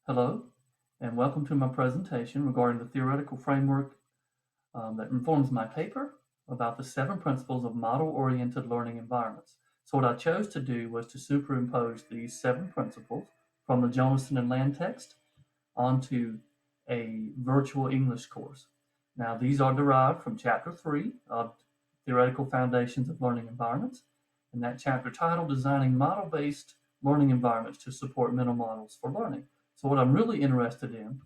Hello, and welcome to my presentation regarding the theoretical framework that informs my paper about the 7 principles of model-oriented learning environments. So what I chose to do was to superimpose these 7 principles from the Jonathan and Land text onto a virtual English course. Now, these are derived from Chapter 3 of Theoretical Foundations of Learning Environments, and that chapter titled Designing Model-Based Learning Environments to Support Mental Models for Learning. So what I'm really interested in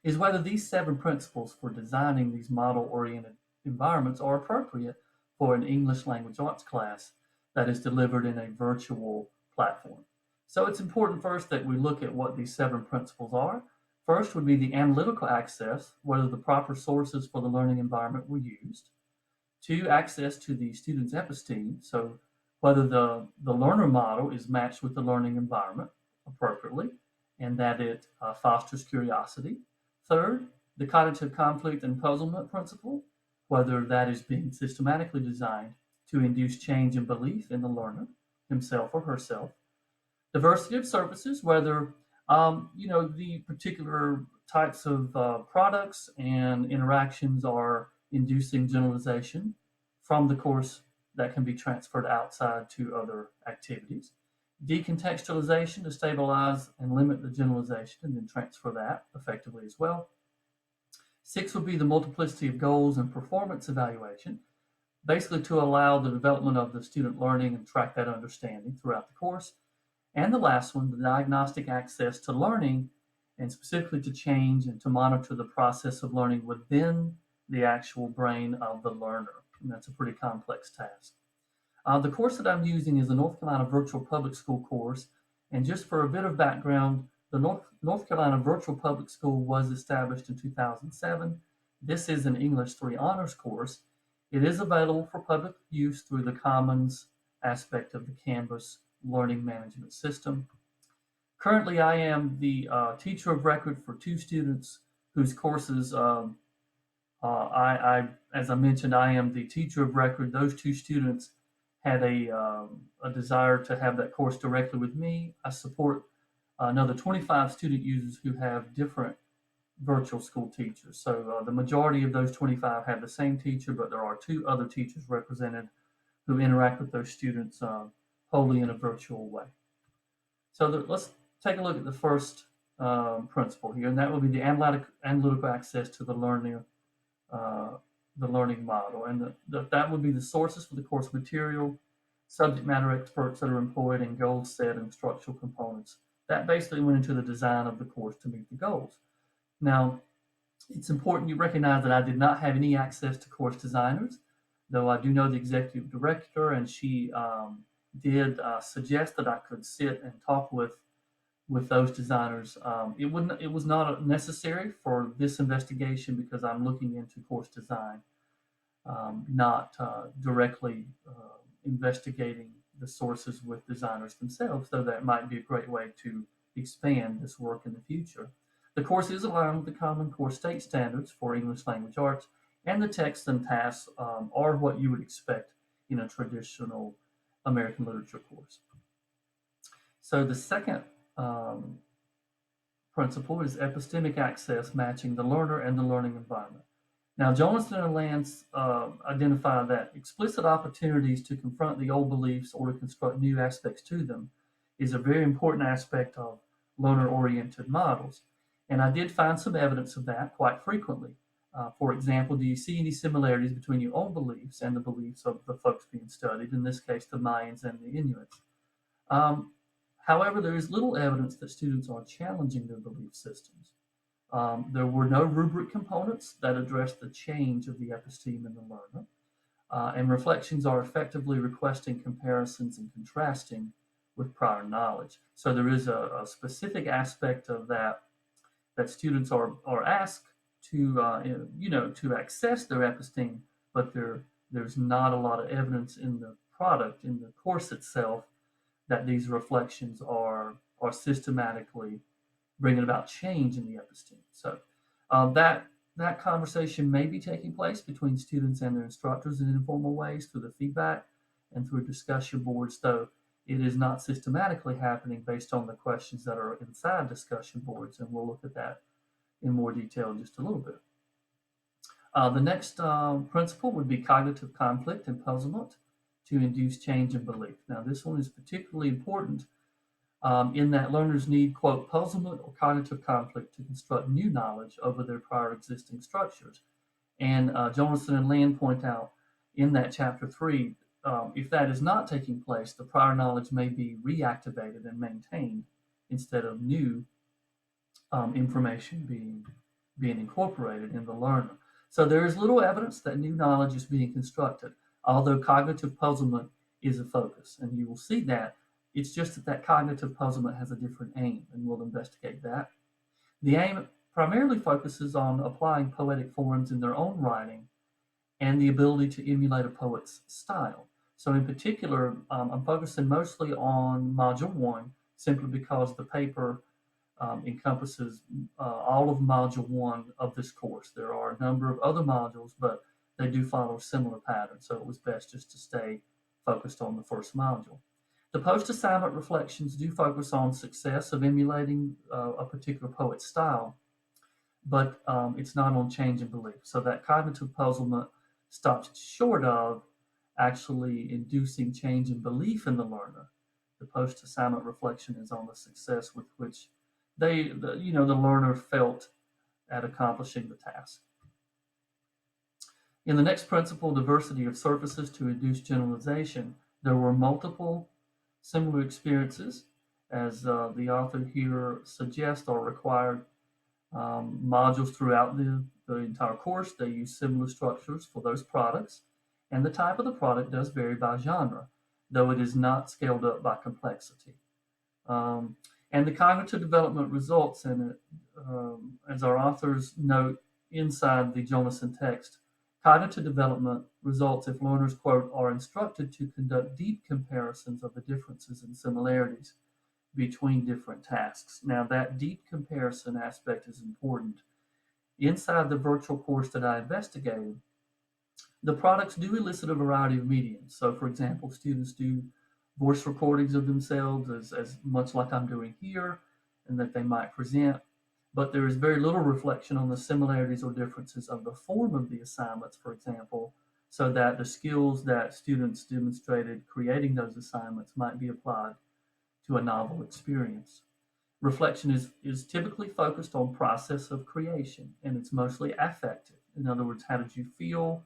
is whether these 7 principles for designing these model-oriented environments are appropriate for an English language arts class that is delivered in a virtual platform. So it's important first that we look at what these 7 principles are. First would be the analytical access, whether the proper sources for the learning environment were used. 2, access to the student's episteme, so whether the learner model is matched with the learning environment appropriately and that it fosters curiosity. Third, the cognitive conflict and puzzlement principle, whether that is being systematically designed to induce change in belief in the learner, himself or herself. Diversity of services, whether the particular types of products and interactions are inducing generalization from the course that can be transferred outside to other activities. Decontextualization to stabilize and limit the generalization and then transfer that effectively as well. 6 would be the multiplicity of goals and performance evaluation, basically to allow the development of the student learning and track that understanding throughout the course. And the last one, the diagnostic access to learning and specifically to change and to monitor the process of learning within the actual brain of the learner. And that's a pretty complex task. The course that I'm using is the North Carolina Virtual Public School course. And just for a bit of background, the North Carolina Virtual Public School was established in 2007. This is an English 3 honors course. It is available for public use through the Commons aspect of the Canvas learning management system. Currently, I am the teacher of record for 2 students whose courses as I mentioned, I am the teacher of record. Those 2 students had a desire to have that course directly with me. I support another 25 student users who have different virtual school teachers. So the majority of those 25 have the same teacher, but there are 2 other teachers represented who interact with those students wholly in a virtual way. So let's take a look at the first principle here, and that will be the analytical access to the learning model. And that would be the sources for the course material, subject matter experts that are employed, and goals set and structural components. That basically went into the design of the course to meet the goals. Now, it's important you recognize that I did not have any access to course designers, though I do know the executive director, and she did suggest that I could sit and talk with those designers. It was not necessary for this investigation because I'm looking into course design, not directly investigating the sources with designers themselves, though that might be a great way to expand this work in the future. The course is aligned with the Common Core State Standards for English Language Arts, and the texts and tasks are what you would expect in a traditional American literature course. So the second principle is epistemic access, matching the learner and the learning environment. Now, Jonathan and Lance identify that explicit opportunities to confront the old beliefs or to construct new aspects to them is a very important aspect of learner-oriented models. And I did find some evidence of that quite frequently. For example, do you see any similarities between your own beliefs and the beliefs of the folks being studied, in this case, the Mayans and the Inuits? However, there is little evidence that students are challenging their belief systems. There were no rubric components that address the change of the episteme in the learner, and reflections are effectively requesting comparisons and contrasting with prior knowledge. So there is a specific aspect of that students are asked to to access their episteme, but there's not a lot of evidence in the product, in the course itself, that these reflections are systematically bringing about change in the episteme. So that conversation may be taking place between students and their instructors in informal ways through the feedback and through discussion boards, though it is not systematically happening based on the questions that are inside discussion boards, and we'll look at that in more detail in just a little bit. The next principle would be cognitive conflict and puzzlement to induce change in belief. Now, this one is particularly important in that learners need, quote, puzzlement or cognitive conflict to construct new knowledge over their prior existing structures. And Jonathan and Land point out in that chapter 3, if that is not taking place, the prior knowledge may be reactivated and maintained instead of new information being incorporated in the learner. So there is little evidence that new knowledge is being constructed, although cognitive puzzlement is a focus. And you will see that. It's just that cognitive puzzlement has a different aim, and we'll investigate that. The aim primarily focuses on applying poetic forms in their own writing and the ability to emulate a poet's style. So in particular, I'm focusing mostly on Module 1, simply because the paper encompasses all of Module 1 of this course. There are a number of other modules, but they do follow a similar pattern, so it was best just to stay focused on the first module. The post-assignment reflections do focus on success of emulating a particular poet's style, but it's not on change in belief. So that cognitive puzzlement stops short of actually inducing change in belief in the learner. The post-assignment reflection is on the success with which the learner felt at accomplishing the task. In the next principle, diversity of surfaces to induce generalization, there were multiple similar experiences, as the author here suggests, are required modules throughout the entire course. They use similar structures for those products, and the type of the product does vary by genre, though it is not scaled up by complexity. And the cognitive development results in it, as our authors note inside the Jonathan text, cognitive development results if learners, quote, are instructed to conduct deep comparisons of the differences and similarities between different tasks. Now, that deep comparison aspect is important. Inside the virtual course that I investigated, the products do elicit a variety of mediums. So, for example, students do voice recordings of themselves as much like I'm doing here, and that they might present, but there is very little reflection on the similarities or differences of the form of the assignments, for example, so that the skills that students demonstrated creating those assignments might be applied to a novel experience. Reflection is typically focused on process of creation, and it's mostly affective. In other words, how did you feel?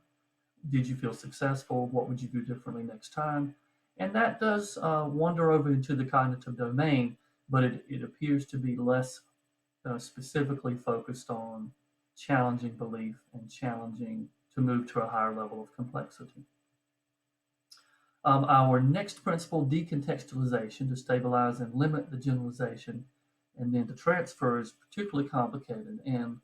Did you feel successful? What would you do differently next time? And that does wander over into the cognitive domain, but it appears to be less specifically focused on challenging belief and challenging to move to a higher level of complexity. Our next principle, decontextualization, to stabilize and limit the generalization and then to transfer, is particularly complicated. And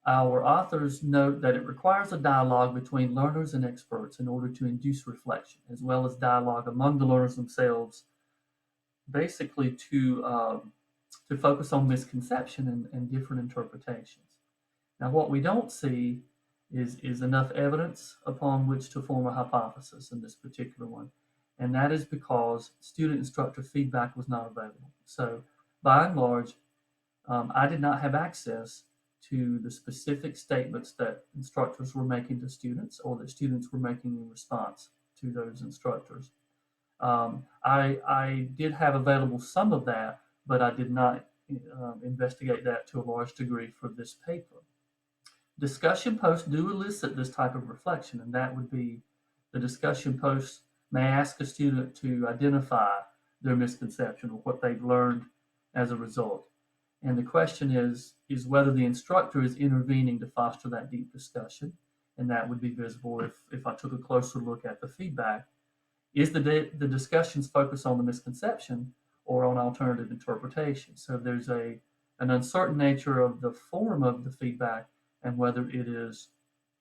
our authors note that it requires a dialogue between learners and experts in order to induce reflection, as well as dialogue among the learners themselves, basically to focus on misconception and different interpretations. Now, what we don't see is enough evidence upon which to form a hypothesis in this particular one, and that is because student-instructor feedback was not available. So, by and large, I did not have access to the specific statements that instructors were making to students or that students were making in response to those instructors. I did have available some of that, but I did not investigate that to a large degree for this paper. Discussion posts do elicit this type of reflection, and that would be the discussion posts may ask a student to identify their misconception or what they've learned as a result. And the question is whether the instructor is intervening to foster that deep discussion, and that would be visible if I took a closer look at the feedback. Is the discussions focused on the misconception or on alternative interpretation? So there's an uncertain nature of the form of the feedback and whether it is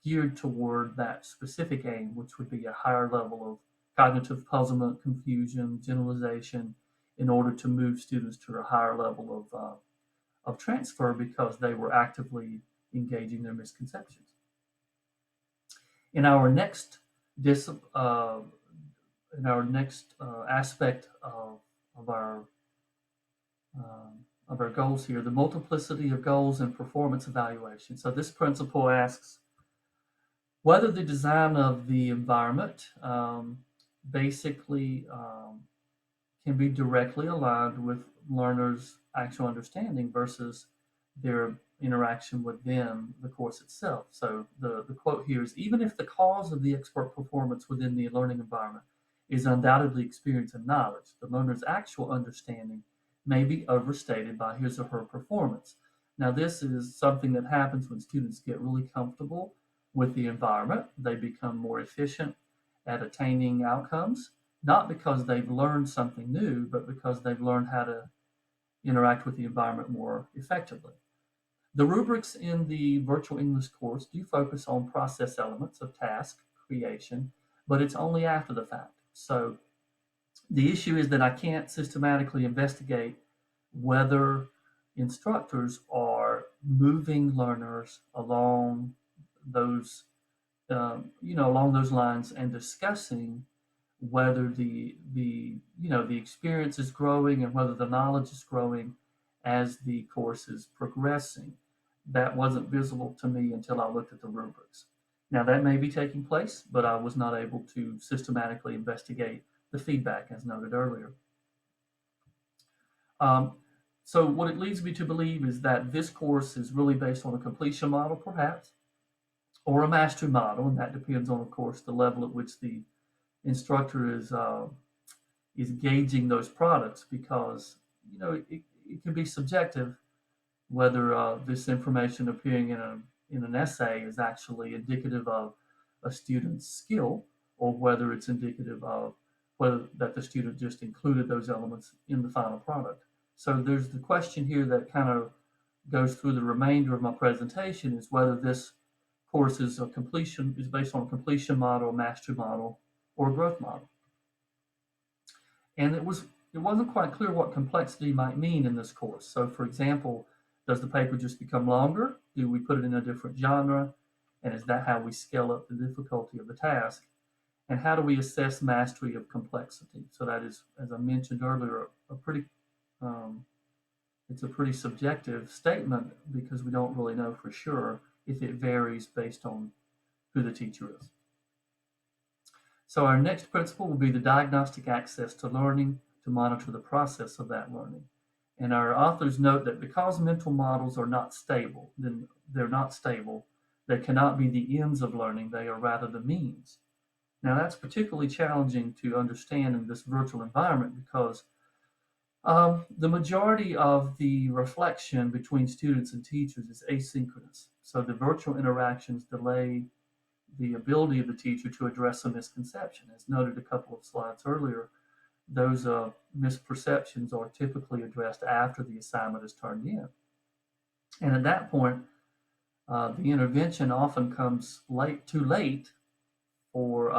geared toward that specific aim, which would be a higher level of cognitive puzzlement, confusion, generalization, in order to move students to a higher level of transfer because they were actively engaging their misconceptions. In our next in our next aspect of our of our goals here, the multiplicity of goals and performance evaluation. So this principle asks whether the design of the environment basically can be directly aligned with learners' actual understanding versus their interaction within the course itself. So the quote here is, even if the cause of the expert performance within the learning environment is undoubtedly experience and knowledge, the learner's actual understanding may be overstated by his or her performance. Now, this is something that happens when students get really comfortable with the environment. They become more efficient at attaining outcomes, not because they've learned something new, but because they've learned how to interact with the environment more effectively. The rubrics in the virtual English course do focus on process elements of task creation, but it's only after the fact. So the issue is that I can't systematically investigate whether instructors are moving learners along those, along those lines and discussing whether the experience is growing and whether the knowledge is growing as the course is progressing. That wasn't visible to me until I looked at the rubrics. Now that may be taking place, but I was not able to systematically investigate the feedback as noted earlier. Um, so what it leads me to believe is that this course is really based on a completion model, perhaps, or a mastery model, and that depends on, of course, the level at which the instructor is gauging those products, because it can be subjective whether this information appearing in an essay is actually indicative of a student's skill, or whether it's indicative of whether that the student just included those elements in the final product. So there's the question here that kind of goes through the remainder of my presentation, is whether this course is based on a completion model, a mastery model, or a growth model. And it wasn't quite clear what complexity might mean in this course. So for example, does the paper just become longer? Do we put it in a different genre? And is that how we scale up the difficulty of the task? And how do we assess mastery of complexity? So that is, as I mentioned earlier, it's a pretty subjective statement, because we don't really know for sure if it varies based on who the teacher is. So our next principle will be the diagnostic access to learning to monitor the process of that learning. And our authors note that because mental models are not stable, then they're not stable, they cannot be the ends of learning, they are rather the means. Now that's particularly challenging to understand in this virtual environment, because the majority of the reflection between students and teachers is asynchronous. So the virtual interactions delay the ability of the teacher to address a misconception. As noted a couple of slides earlier, those misperceptions are typically addressed after the assignment is turned in. And at that point, the intervention often comes too late for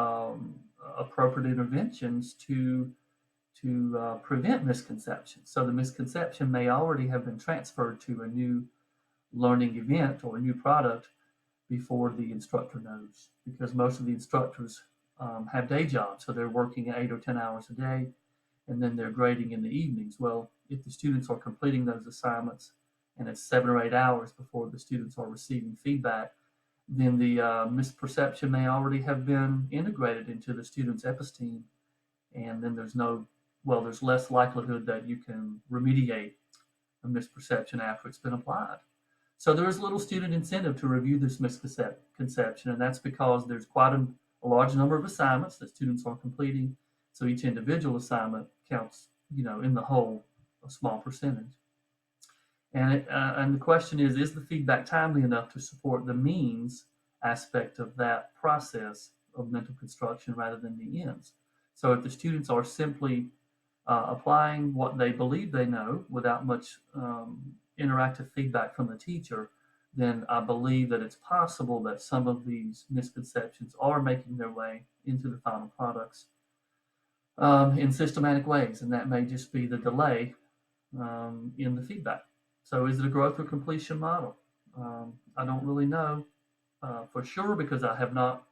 appropriate interventions to prevent misconceptions. So the misconception may already have been transferred to a new learning event or a new product before the instructor knows, because most of the instructors have day jobs, so they're working 8 or 10 hours a day, and then they're grading in the evenings. Well, if the students are completing those assignments and it's 7 or 8 hours before the students are receiving feedback, then the misperception may already have been integrated into the student's episteme, and then there's less likelihood that you can remediate a misperception after it's been applied. So there is little student incentive to review this misconception, and that's because there's quite a large number of assignments that students are completing. So each individual assignment counts, in the whole, a small percentage. And the question is the feedback timely enough to support the means aspect of that process of mental construction rather than the ends? So if the students are simply applying what they believe they know without much interactive feedback from the teacher, then I believe that it's possible that some of these misconceptions are making their way into the final products in systematic ways, and that may just be the delay in the feedback. So is it a growth or completion model? I don't really know for sure, because I have not,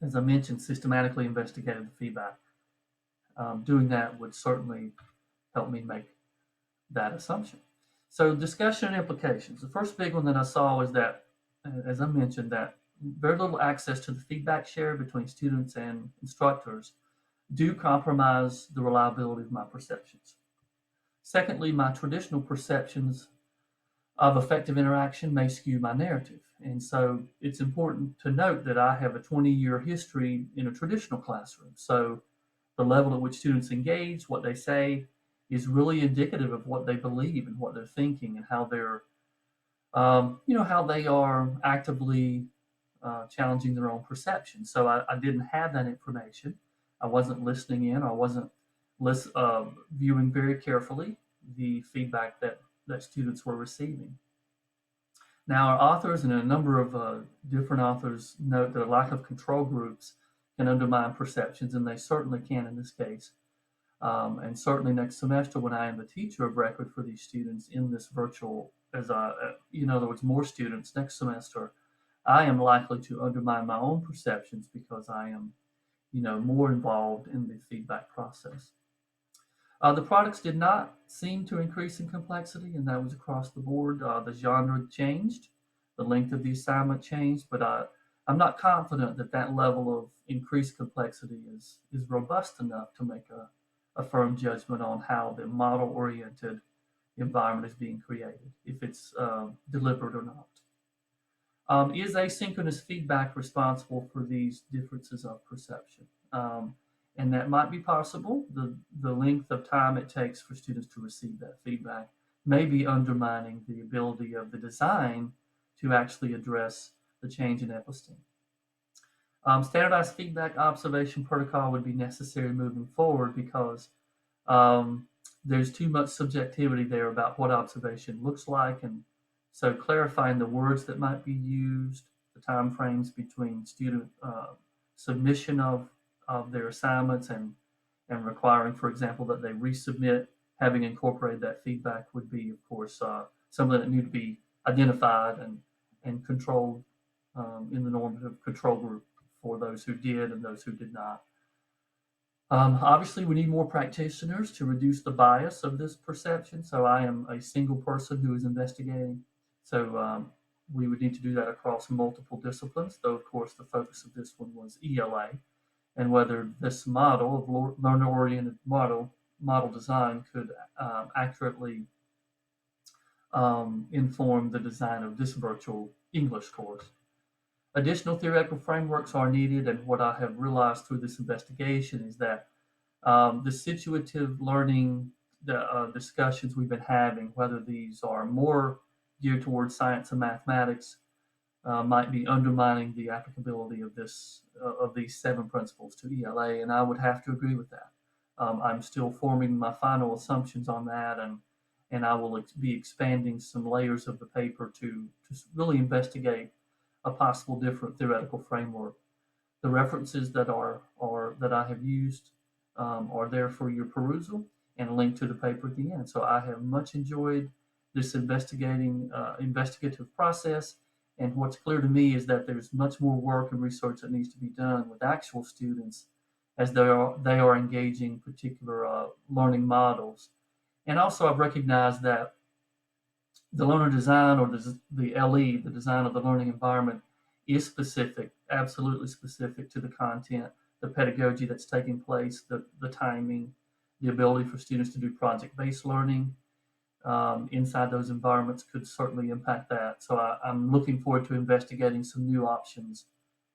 as I mentioned, systematically investigated the feedback. Doing that would certainly help me make that assumption. So discussion and implications. The first big one that I saw is that, as I mentioned, that very little access to the feedback shared between students and instructors do compromise the reliability of my perceptions. Secondly, my traditional perceptions of effective interaction may skew my narrative. And so it's important to note that I have a 20-year history in a traditional classroom. So the level at which students engage, what they say, is really indicative of what they believe and what they're thinking and how they're, how they are actively challenging their own perception. So I didn't have that information. I wasn't listening in. I wasn't viewing very carefully the feedback that students were receiving. Now, our authors and a number of different authors note that a lack of control groups can undermine perceptions, and they certainly can in this case. And certainly next semester, when I am the teacher of record for these students in this virtual, in other words, more students next semester, I am likely to undermine my own perceptions because I am, more involved in the feedback process. The products did not seem to increase in complexity, and that was across the board. The genre changed, the length of the assignment changed, but I'm not confident that that level of increased complexity is robust enough to make a firm judgment on how the model-oriented environment is being created, if it's deliberate or not. Is asynchronous feedback responsible for these differences of perception? And that might be possible. The length of time it takes for students to receive that feedback may be undermining the ability of the design to actually address the change in episteme. Standardized feedback observation protocol would be necessary moving forward because there's too much subjectivity there about what observation looks like, and so clarifying the words that might be used, the time frames between student submission of their assignments and requiring, for example, that they resubmit, having incorporated that feedback would be, of course, something that need to be identified and controlled in the normative control group for those who did and those who did not. Obviously, we need more practitioners to reduce the bias of this perception. So I am a single person who is investigating. So we would need to do that across multiple disciplines, though, of course, the focus of this one was ELA, and whether this model of learner-oriented model design could accurately inform the design of this virtual English course. Additional theoretical frameworks are needed, and what I have realized through this investigation is that the situative learning discussions we've been having, whether these are more geared towards science and mathematics, might be undermining the applicability of these 7 principles to ELA, and I would have to agree with that. I'm still forming my final assumptions on that, and I will be expanding some layers of the paper to really investigate a possible different theoretical framework. The references that that I have used are there for your perusal, and a link to the paper at the end. So I have much enjoyed this investigative process, and what's clear to me is that there's much more work and research that needs to be done with actual students as they are engaging particular learning models. And also I've recognized that the learner design, or the LE, the design of the learning environment, is specific, absolutely specific to the content, the pedagogy that's taking place, the timing, the ability for students to do project-based learning inside those environments could certainly impact that. So I'm looking forward to investigating some new options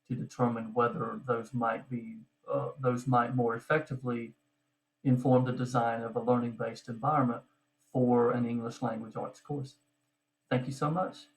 to determine whether those might more effectively inform the design of a learning-based environment for an English language arts course. Thank you so much.